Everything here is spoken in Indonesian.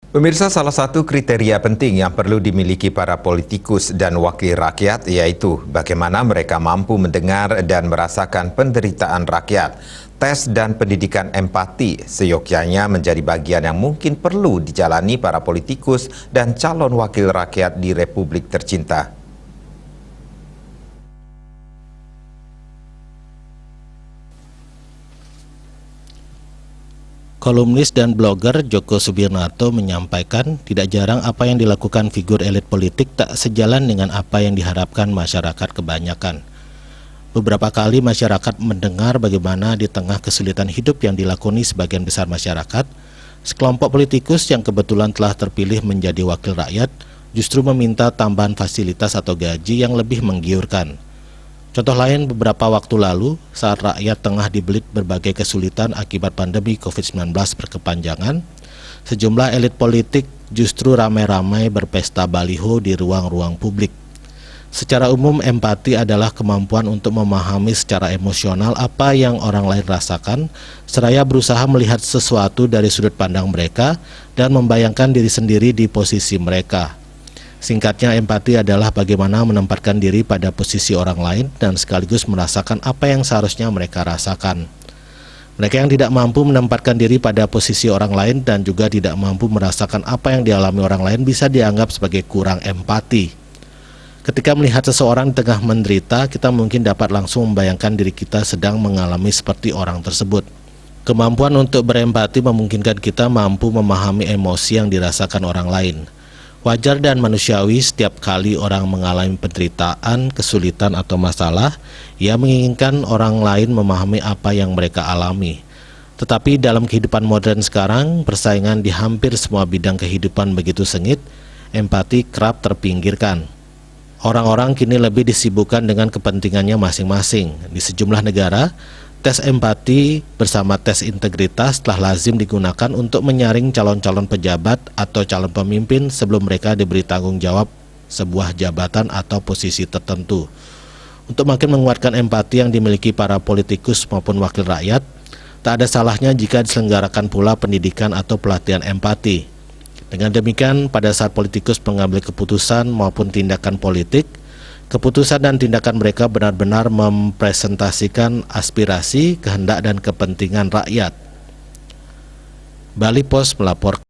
Pemirsa, salah satu kriteria penting yang perlu dimiliki para politikus dan wakil rakyat yaitu bagaimana mereka mampu mendengar dan merasakan penderitaan rakyat. Tes dan pendidikan empati seyogyanya menjadi bagian yang mungkin perlu dijalani para politikus dan calon wakil rakyat di Republik tercinta. Kolumnis dan blogger Joko Subiarto menyampaikan tidak jarang apa yang dilakukan figur elit politik tak sejalan dengan apa yang diharapkan masyarakat kebanyakan. Beberapa kali masyarakat mendengar bagaimana di tengah kesulitan hidup yang dilakoni sebagian besar masyarakat, sekelompok politikus yang kebetulan telah terpilih menjadi wakil rakyat justru meminta tambahan fasilitas atau gaji yang lebih menggiurkan. Contoh lain, beberapa waktu lalu, saat rakyat tengah dibelit berbagai kesulitan akibat pandemi COVID-19 berkepanjangan, sejumlah elit politik justru ramai-ramai berpesta baliho di ruang-ruang publik. Secara umum, empati adalah kemampuan untuk memahami secara emosional apa yang orang lain rasakan, seraya berusaha melihat sesuatu dari sudut pandang mereka dan membayangkan diri sendiri di posisi mereka. Singkatnya, empati adalah bagaimana menempatkan diri pada posisi orang lain dan sekaligus merasakan apa yang seharusnya mereka rasakan. Mereka yang tidak mampu menempatkan diri pada posisi orang lain dan juga tidak mampu merasakan apa yang dialami orang lain bisa dianggap sebagai kurang empati. Ketika melihat seseorang di tengah menderita, kita mungkin dapat langsung membayangkan diri kita sedang mengalami seperti orang tersebut. Kemampuan untuk berempati memungkinkan kita mampu memahami emosi yang dirasakan orang lain. Wajar dan manusiawi setiap kali orang mengalami penderitaan, kesulitan atau masalah, ia menginginkan orang lain memahami apa yang mereka alami. Tetapi dalam kehidupan modern sekarang, persaingan di hampir semua bidang kehidupan begitu sengit, empati kerap terpinggirkan. Orang-orang kini lebih disibukkan dengan kepentingannya masing-masing. Di sejumlah negara, tes empati bersama tes integritas telah lazim digunakan untuk menyaring calon-calon pejabat atau calon pemimpin sebelum mereka diberi tanggung jawab sebuah jabatan atau posisi tertentu. Untuk makin menguatkan empati yang dimiliki para politikus maupun wakil rakyat, tak ada salahnya jika diselenggarakan pula pendidikan atau pelatihan empati. Dengan demikian, pada saat politikus mengambil keputusan maupun tindakan politik, keputusan dan tindakan mereka benar-benar mempresentasikan aspirasi, kehendak, dan kepentingan rakyat. Bali Post melaporkan.